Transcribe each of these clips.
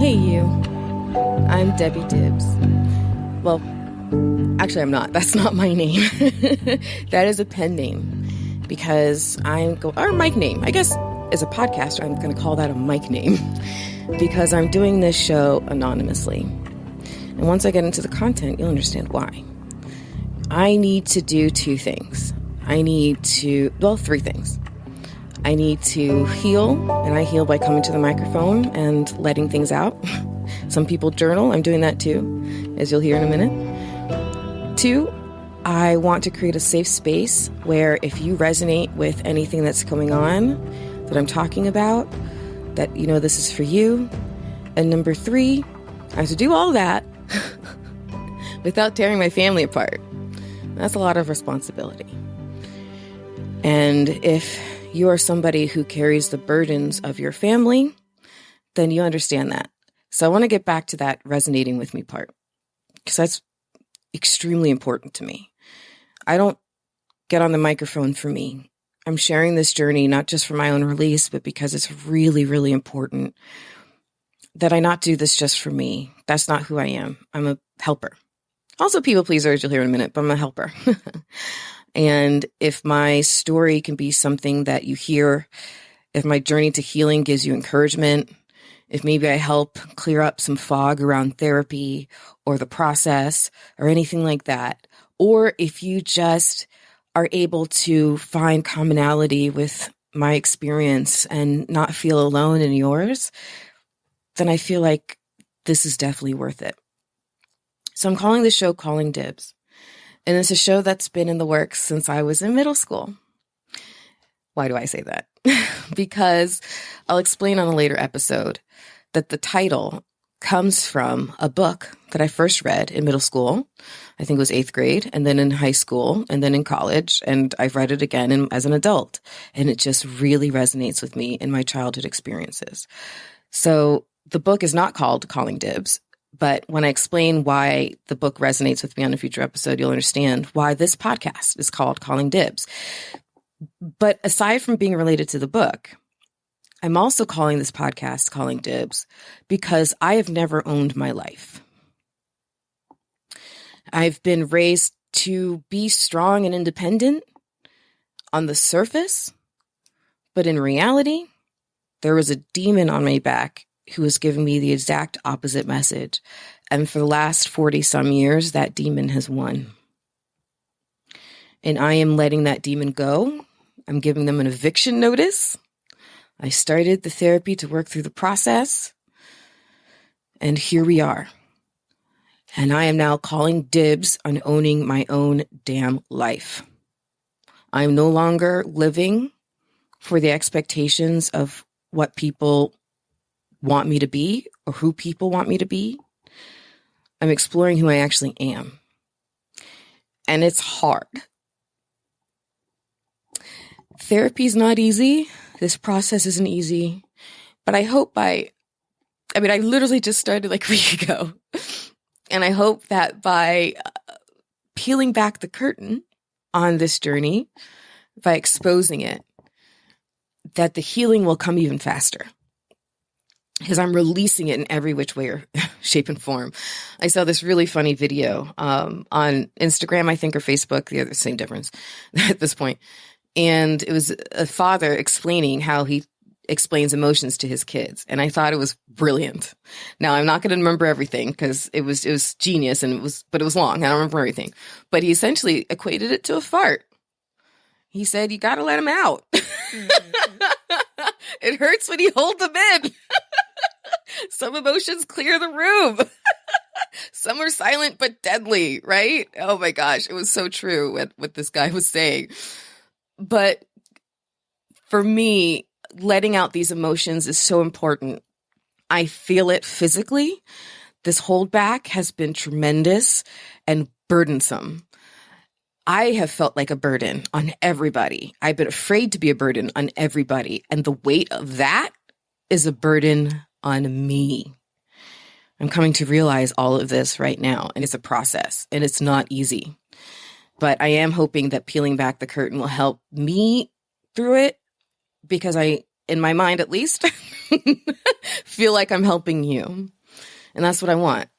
Hey you, I'm Debbie Dibs. Well, actually I'm not. That's not my name. That is a pen name because or mic name. I guess as a podcaster, I'm going to call that a mic name because I'm doing this show anonymously. And once I get into the content, you'll understand why. I need to do three things. I need to heal, and I heal by coming to the microphone and letting things out. Some people journal. I'm doing that too, as you'll hear in a minute. 2, I want to create a safe space where if you resonate with anything that's going on, that I'm talking about, that you know this is for you. And number 3, I have to do all that without tearing my family apart. That's a lot of responsibility. And if you are somebody who carries the burdens of your family, then you understand that. So I want to get back to that resonating with me part, because that's extremely important to me. I don't get on the microphone for me. I'm sharing this journey not just for my own release, but because it's really, really important that I not do this just for me. That's not who I am. I'm a helper. Also people pleaser, as you'll hear in a minute, but I'm a helper. And if my story can be something that you hear, if my journey to healing gives you encouragement, if maybe I help clear up some fog around therapy or the process or anything like that, or if you just are able to find commonality with my experience and not feel alone in yours, then I feel like this is definitely worth it. So I'm calling this show Calling Dibs. And it's a show that's been in the works since I was in middle school. Why do I say that? Because I'll explain on a later episode that the title comes from a book that I first read in middle school. I think it was 8th grade, and then in high school, and then in college. And I've read it again as an adult. And it just really resonates with me in my childhood experiences. So the book is not called Calling Dibs. But when I explain why the book resonates with me on a future episode, you'll understand why this podcast is called Calling Dibs. But aside from being related to the book, I'm also calling this podcast Calling Dibs because I have never owned my life. I've been raised to be strong and independent on the surface, but in reality, there was a demon on my back who was giving me the exact opposite message. And for the last 40 some years, that demon has won. And I am letting that demon go. I'm giving them an eviction notice. I started the therapy to work through the process. And here we are. And I am now calling dibs on owning my own damn life. I'm no longer living for the expectations of what people want me to be or who people want me to be. I'm exploring who I actually am. And it's hard. Therapy is not easy. This process isn't easy. But I hope I literally just started like a week ago. And I hope that by peeling back the curtain on this journey, by exposing it, that the healing will come even faster. Because I'm releasing it in every which way or shape and form. I saw this really funny video on Instagram, I think, or Facebook. They're the same difference at this point. And it was a father explaining how he explains emotions to his kids. And I thought it was brilliant. Now, I'm not going to remember everything because it was genius, but it was long. I don't remember everything. But he essentially equated it to a fart. He said, you got to let him out. It hurts when you hold them in. Some emotions clear the room. Some are silent but deadly, right? Oh my gosh, it was so true what this guy was saying. But for me, letting out these emotions is so important. I feel it physically. This holdback has been tremendous and burdensome. I have felt like a burden on everybody. I've been afraid to be a burden on everybody. And the weight of that is a burden on me. I'm coming to realize all of this right now, and it's a process, and it's not easy. But I am hoping that peeling back the curtain will help me through it, because I, in my mind at least, feel like I'm helping you. And that's what I want.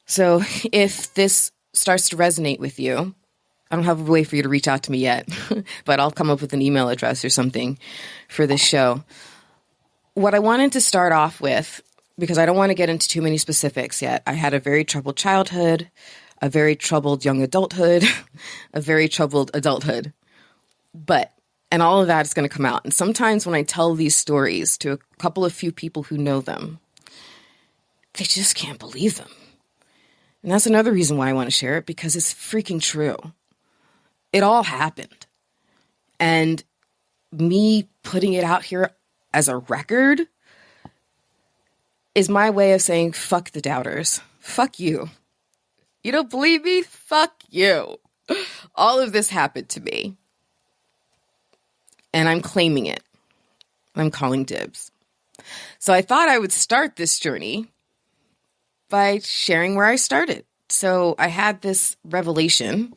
So if this starts to resonate with you, I don't have a way for you to reach out to me yet, but I'll come up with an email address or something for this show. What I wanted to start off with, because I don't want to get into too many specifics yet. I had a very troubled childhood, a very troubled young adulthood, a very troubled adulthood. And all of that is going to come out. And sometimes when I tell these stories to a few people who know them, they just can't believe them. And that's another reason why I want to share it, because it's freaking true. It all happened. And me putting it out here as a record is my way of saying, fuck the doubters. Fuck you. You don't believe me? Fuck you. All of this happened to me. And I'm claiming it. I'm calling dibs. So I thought I would start this journey by sharing where I started. So I had this revelation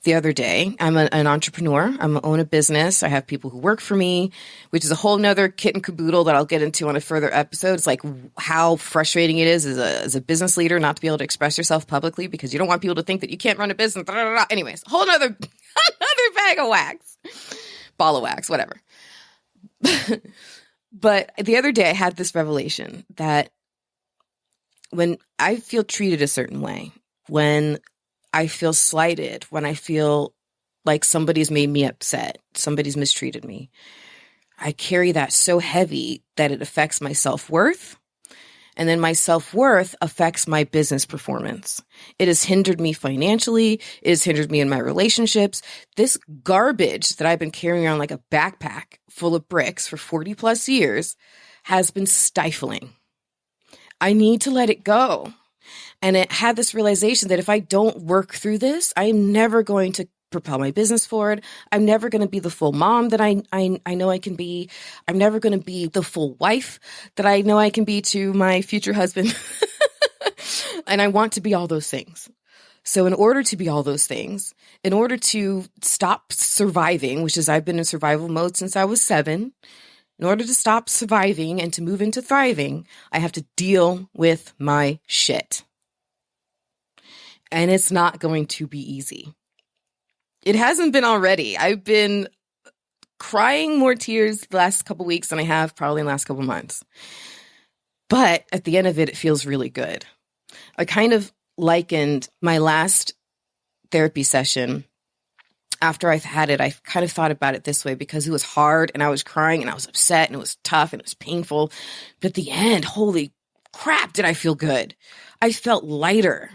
the other day. I'm an entrepreneur. I own a business. I have people who work for me, which is a whole nother kit and caboodle that I'll get into on a further episode. It's like how frustrating it is as a business leader not to be able to express yourself publicly because you don't want people to think that you can't run a business. Anyways, whole nother bag of wax. Ball of wax, whatever. But the other day I had this revelation that when I feel treated a certain way, when I feel slighted, when I feel like somebody's made me upset, somebody's mistreated me, I carry that so heavy that it affects my self-worth. And then my self-worth affects my business performance. It has hindered me financially. It has hindered me in my relationships. This garbage that I've been carrying around like a backpack full of bricks for 40 plus years has been stifling. I need to let it go. And it had this realization that if I don't work through this, I am never going to propel my business forward. I'm never going to be the full mom that I know I can be. I'm never going to be the full wife that I know I can be to my future husband. And I want to be all those things. So in order to be all those things, in order to stop surviving, which is I've been in survival mode since I was 7, in order to stop surviving and to move into thriving, I have to deal with my shit. And it's not going to be easy. It hasn't been already. I've been crying more tears the last couple weeks than I have probably in the last couple months. But at the end of it, it feels really good. I kind of likened my last therapy session. After I've had it, I kind of thought about it this way because it was hard and I was crying and I was upset and it was tough and it was painful. But at the end, holy crap, did I feel good. I felt lighter.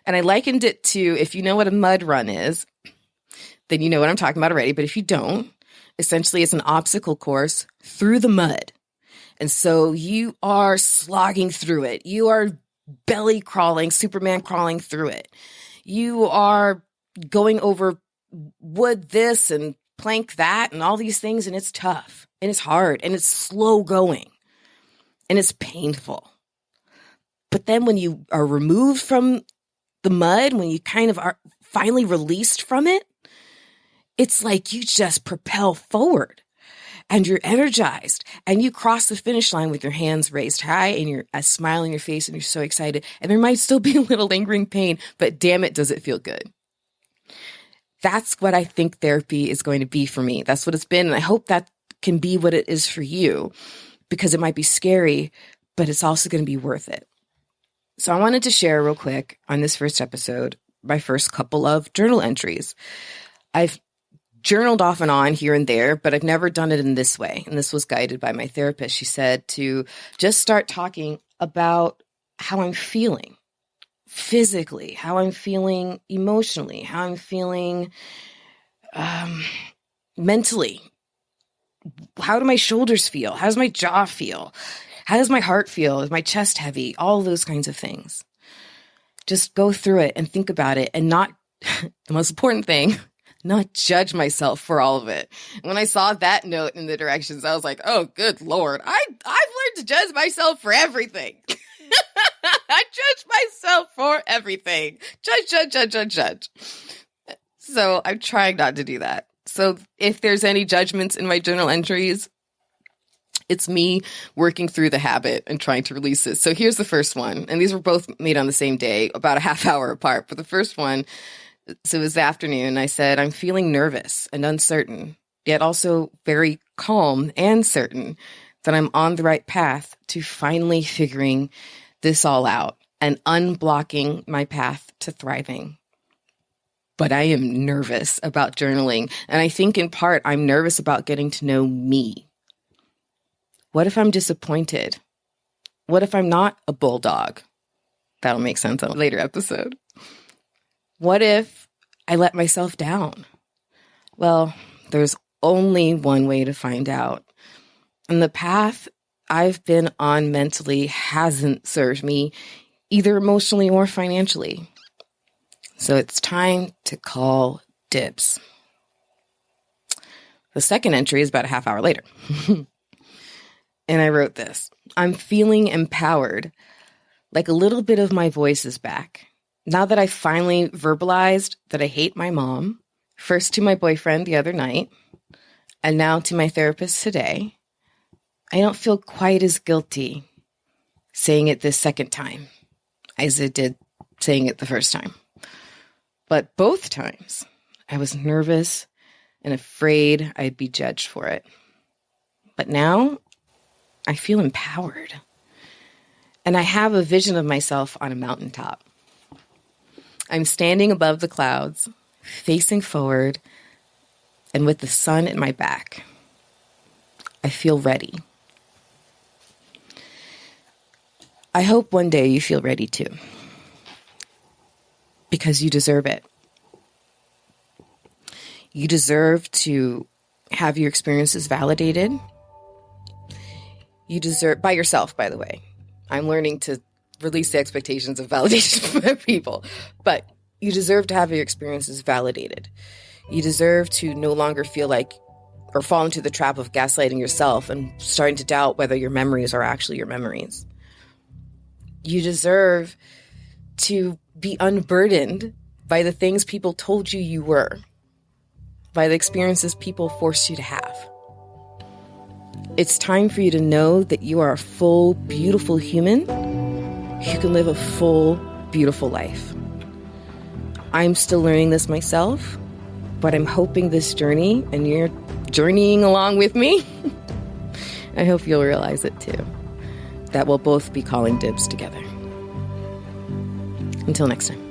And I likened it to, if you know what a mud run is, then you know what I'm talking about already. But if you don't, essentially it's an obstacle course through the mud. And so you are slogging through it. You are belly crawling, Superman crawling through it. You are going over wood this and plank that and all these things. And it's tough and it's hard and it's slow going and it's painful. But then when you are removed from the mud, when you kind of are finally released from it, it's like you just propel forward and you're energized and you cross the finish line with your hands raised high and you're a smile on your face and you're so excited. And there might still be a little lingering pain, but damn it, does it feel good? That's what I think therapy is going to be for me. That's what it's been. And I hope that can be what it is for you, because it might be scary, but it's also going to be worth it. So I wanted to share real quick on this first episode, my first couple of journal entries. I've journaled off and on here and there, but I've never done it in this way. And this was guided by my therapist. She said to just start talking about how I'm feeling physically, how I'm feeling emotionally, how I'm feeling mentally. How do my shoulders feel? How does my jaw feel? How does my heart feel? Is my chest heavy? All those kinds of things. Just go through it and think about it and not, the most important thing, not judge myself for all of it. When I saw that note in the directions, I was like, oh, good Lord. I've learned to judge myself for everything. I judge myself for everything. Judge. So I'm trying not to do that. So if there's any judgments in my journal entries, It's me working through the habit and trying to release it. So here's the first one. And these were both made on the same day, about a half hour apart. But the first one, so it was the afternoon. I said, I'm feeling nervous and uncertain, yet also very calm and certain that I'm on the right path to finally figuring this all out and unblocking my path to thriving. But I am nervous about journaling. And I think in part, I'm nervous about getting to know me. What if I'm disappointed? What if I'm not a bulldog? That'll make sense on a later episode. What if I let myself down? Well, there's only one way to find out. And the path I've been on mentally hasn't served me either emotionally or financially. So it's time to call dibs. The second entry is about a half hour later. And I wrote this. I'm feeling empowered, like a little bit of my voice is back. Now that I finally verbalized that I hate my mom, first to my boyfriend the other night, and now to my therapist today, I don't feel quite as guilty saying it this second time as I did saying it the first time. But both times, I was nervous and afraid I'd be judged for it. But now, I feel empowered. And I have a vision of myself on a mountaintop. I'm standing above the clouds, facing forward, and with the sun at my back. I feel ready. I hope one day you feel ready too. Because you deserve it. You deserve to have your experiences validated. You deserve, by yourself, by the way. I'm learning to release the expectations of validation from people. But you deserve to have your experiences validated. You deserve to no longer feel like or fall into the trap of gaslighting yourself and starting to doubt whether your memories are actually your memories. You deserve to be unburdened by the things people told you you were, by the experiences people forced you to have. It's time for you to know that you are a full, beautiful human who can live a full, beautiful life. I'm still learning this myself, but I'm hoping this journey, and you're journeying along with me, I hope you'll realize it too, that we'll both be calling dibs together. Until next time.